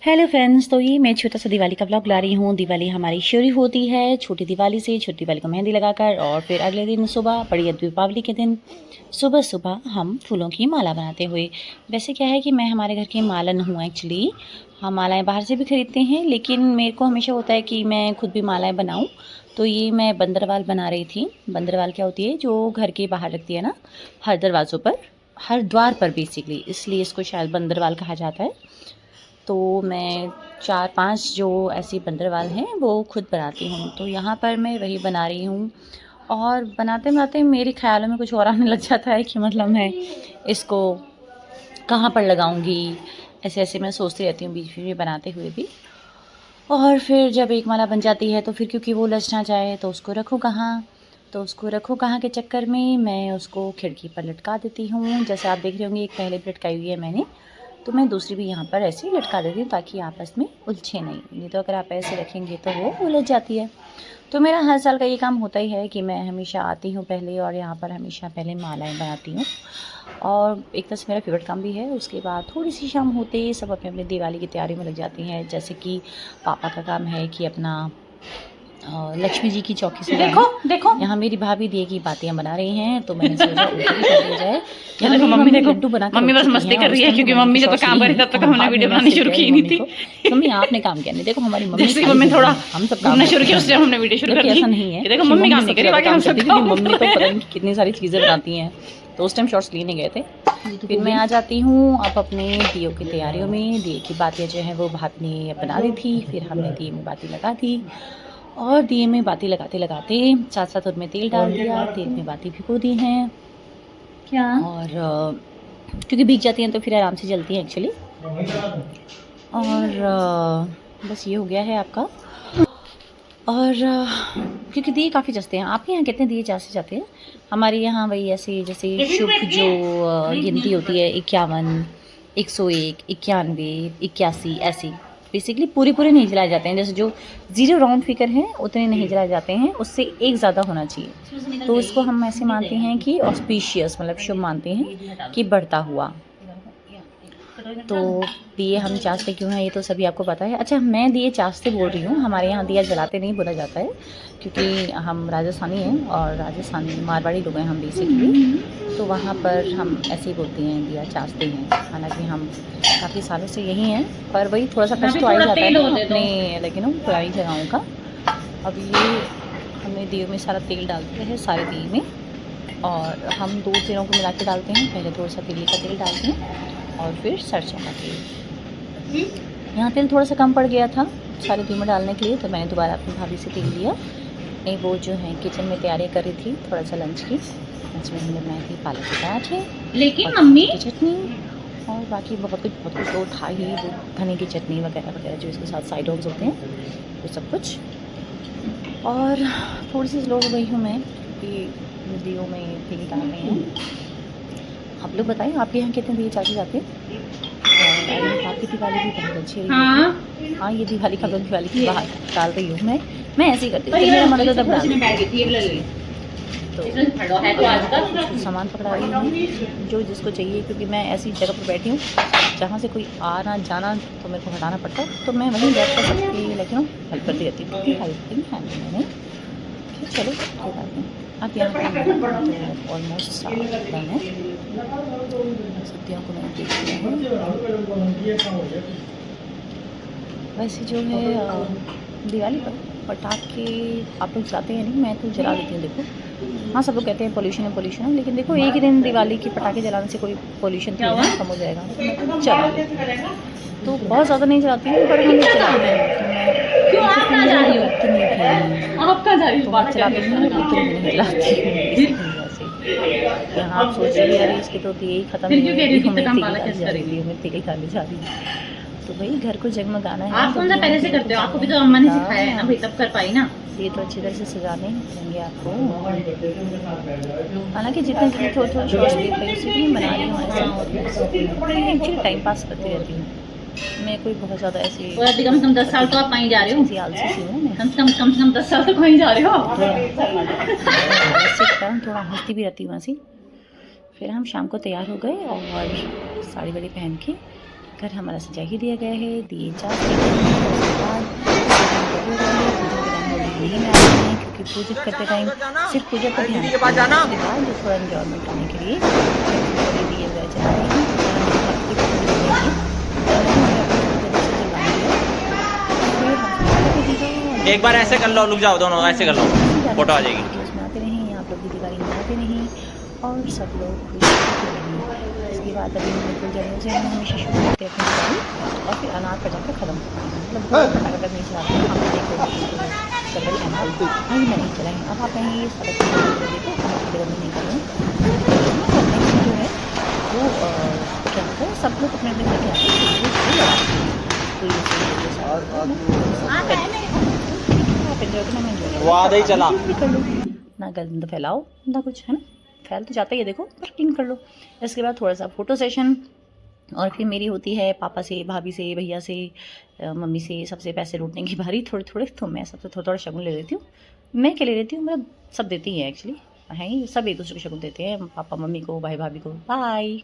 Hello friends, तो ये मैं छोटा सा दिवाली का ब्लॉग ला रही हूँ। दिवाली हमारी शुरू होती है छोटी दिवाली से। छोटी दिवाली को मेहंदी लगाकर और फिर अगले दिन सुबह बड़ी दीपावली के दिन सुबह सुबह हम फूलों की माला बनाते हुए। वैसे क्या है कि मैं हमारे घर की मालन हूँ एक्चुअली। हम मालाएं बाहर से भी खरीदते हैं, लेकिन मेरे को हमेशा होता है कि मैं खुद भी मालाएं बनाऊँ। तो ये मैं बंदरवाल बना रही थी। बंदरवाल क्या होती है, जो घर के बाहर रखती है ना, हर दरवाज़ों पर, हर द्वार पर बेसिकली, इसलिए इसको शायद बंदरवाल कहा जाता है। तो मैं 4-5 जो ऐसी बंदरवाल हैं वो खुद बनाती हूँ। तो यहाँ पर मैं वही बना रही हूँ और बनाते बनाते मेरे ख़्यालों में कुछ और आने लग जाता है कि मतलब मैं इसको कहाँ पर लगाऊंगी। ऐसे ऐसे मैं सोचती रहती हूँ बीच बीच में बनाते हुए भी। और फिर जब एक माला बन जाती है तो फिर क्योंकि वो लच ना जाए तो उसको रखूँ कहाँ, के चक्कर में मैं उसको खिड़की पर लटका देती हूँ। जैसे आप देख रहे होंगे, एक पहले भी लटकाई हुई है मैंने, तो मैं दूसरी भी यहाँ पर ऐसे ही लटका देती हूँ ताकि आपस में उलझे नहीं तो अगर आप ऐसे रखेंगे तो वो उलझ जाती है। तो मेरा हर साल का ये काम होता ही है कि मैं हमेशा आती हूँ पहले और यहाँ पर हमेशा पहले मालाएं बनाती हूँ। और एक तरह से मेरा फेवरेट काम भी है। उसके बाद थोड़ी सी शाम होते ही सब अपने अपने दिवाली की तैयारी में लग जाती हैं। जैसे कि पापा का काम है कि अपना लक्ष्मी जी की चौकी से देखो यहाँ मेरी भाभी दिए की बातियाँ बना रही हैं, तो मैंने सोचा उनको भी कर दिया जाए। यहाँ देखो मम्मी देखो लड्डू बना, मम्मी बस मस्ती कर रही है क्योंकि मम्मी जब तक काम करी तब तक हमने वीडियो बनानी शुरू की नहीं थी। मम्मी आपने काम किया नहीं, देखो हमारी मम्मी थोड़ा हम सब काम शुरू किया, उससे हमने वीडियो शुरू कर दी। ऐसा नहीं है, देखो मम्मी काम नहीं करी, बाकी हम सब मम्मी तो पता नहीं कितनी सारी चीज़ें बनाती हैं। तो उस टाइम शॉर्ट्स लेने गए थे। फिर मैं आ जाती हूँ अब अपने दियों की तैयारियों में। दिए की बातियाँ जो हैं वो भाभी ने बना दी थी, फिर हमने दिए में बाती लगा दी और दिए में बाती लगाते लगाते साथ साथ उनमें तेल डाल दिया। तेल में बाती भिगो दी हैं क्या, और क्योंकि भीग जाती हैं तो फिर आराम से जलती हैं एक्चुअली। और बस ये हो गया है आपका। और क्योंकि दिए काफ़ी जचते हैं। आपके यहाँ कितने दिए से जाते हैं? हमारे यहाँ वही ऐसे जैसे शुभ जो गिनती होती है 51, 101, 91, 81 ऐसी बेसिकली पूरे नहीं जलाए जाते हैं। जैसे जो 0 राउंड फिगर है उतने नहीं जलाए जाते हैं, उससे एक ज़्यादा होना चाहिए। तो इसको हम ऐसे मानते हैं कि ऑस्पिशियस, मतलब शुभ मानते हैं कि बढ़ता हुआ। तो दिए हम चासते क्यों हैं ये तो सभी आपको पता है। अच्छा, मैं दिए चासते बोल रही हूँ, हमारे यहाँ दिया जलाते नहीं बोला जाता है क्योंकि हम राजस्थानी हैं और राजस्थानी मारवाड़ी लोग हैं हम बेसिकली। तो वहाँ पर हम ऐसे ही बोलते हैं दिया चासते हैं। हालांकि हम काफ़ी सालों से यही हैं, पर वही थोड़ा सा कष्ट तो आ ही जाता है अपने लेकिन पुरानी जगहों का। अब ये हमने दिए में सारा तेल डाल दिया है, सारे दिए में, और हम 2 तेलों को मिला के डालते हैं। पहले थोड़ा सा तिली का तेल डालते हैं और फिर सरसों का तेल। यहाँ तेल थोड़ा सा कम पड़ गया था सारे दिए में डालने के लिए, तो मैंने दोबारा अपनी भाभी से तेल लिया। नहीं, वो जो है किचन में तैयारी कर रही थी थोड़ा सा लंच की। लंच में हमने बनाई थी पालक के पराठे, लेकिन मम्मी की चटनी और बाकी बहुत कुछ तो था ही, वो धनिया की चटनी वगैरह वगैरह जो इसके साथ साइड ऑर्ड्स होते हैं वो सब कुछ। और थोड़ी सी स्लो हो गई हूँ मैं क्योंकि दियों में तेल डालने हैं। आप लोग बताएं आपके यहाँ कितने दिए चाचे जाते हैं? और आपकी दिवाली भी बहुत अच्छी रही है। हाँ, ये दिवाली का दिवाली की बाहर डाल रही हूँ मैं ऐसे ही करती हूँ। मेरा मन होता तब डाल तो सामान पकड़ा रही हूँ जो जिसको चाहिए, क्योंकि मैं ऐसी जगह पर बैठी हूँ जहाँ से कोई आना जाना तो मेरे को हटाना पड़ता है, तो मैं वहीं बैठ कर सकती लेकिन हेल्प करती रहती हूँ क्योंकि हेल्पिंग है मैंने। चलो कोई बात नहीं। अब यहाँ ऑलमोस्ट साफ डन है। सब्जियों को मैंने देख लिया है। वैसे जो है दिवाली पर पटाखे आप लोग जलाते हैं नहीं, मैं तो जला देती हूँ। देखो हाँ, सब लोग कहते हैं पोल्यूशन है, लेकिन देखो एक ही दिन दिवाली के पटाखे जलाने से कोई पोल्यूशन कम हो जाएगा। तो चला लेती हूँ, तो बहुत ज़्यादा नहीं जलाती हूँ, पर हम चलाते हैं। क्यों आप कहाँ जा रही हो? आप कहाँ जा रही हो? बात चलाते हैं उतनी नहीं जलाती हूँ। यहाँ आप सोच रही है इसके तो दिए ही खत्म नहीं है, तेल डाली जा रही है। तो भाई घर को जगमगाना है। आप कौन सा पहले से करते हो? आपको भी तो अम्मा ने सिखाया है ना भाई, तब कर पाई ना। ये तो अच्छी तरह से सजाने होंगे आपको। हालांकि जितने थोड़े थोड़े शॉर्ट्स देख रही हूँ बना रही हूँ ऐसा, एक्चुअली टाइम पास करती रहती हूँ मैं। कोई बहुत ज़्यादा ऐसी कम से कम 10 साल तो आप कहीं जा रहे हो। आलसी सी हूँ मैं, कम से कम 10 साल तो कहीं जा रहे हो। थोड़ा हंसती भी रहती हूँ ऐसी। फिर हम शाम को तैयार हो गए और साड़ी वाड़ी पहन के घर हमारा सजा ही दिया गया है, दिए चार उसके बाद नहीं में आते हैं क्योंकि पूजा करते टाइम सिर्फ पूजा पर ध्यान उसके बाद जो थोड़ा इन्जॉयमेंट करने के लिए दिए वगैरह चला रहे हैं। एक बार ऐसे कर लो, रुक जाओ दोनों, ऐसे कर लो, फोटो आ जाएगी। मनाते रहें आप लोग भी, दिवाली मनाते रहें और सब लोग खुश रहें। इसके बाद अभी हम बिल्कुल जल्दी से हम हमेशा शुरू करते हैं अपनी दिवाली और फिर अनाज पर जाकर ख़त्म करते हैं। मतलब अगर नहीं चलाते हैं हम देखो चल रही है नहीं मैं नहीं चलाई। अब आप कहीं ये सब देखो हम नहीं कर रहे हैं जो है वो क्या होता है, सब लोग अपने अपने घर के वो आधा ही चला ना गंद फैलाओ ना कुछ, है ना, फैल तो जाता ही है देखो, पर क्लीन कर लो। इसके बाद थोड़ा सा फ़ोटो सेशन और फिर मेरी होती है पापा से, भाभी से, भैया से, मम्मी से, सबसे पैसे लूटने की बारी थोड़े थोड़े। तो मैं सबसे थोड़ा थोड़ा शगुन ले लेती हूँ। मैं क्या ले लेती हूँ, मतलब सब देती हैं एक्चुअली, हैं सब एक दूसरे को शगुन देते हैं, पापा मम्मी को, भाई भाभी को। बाय।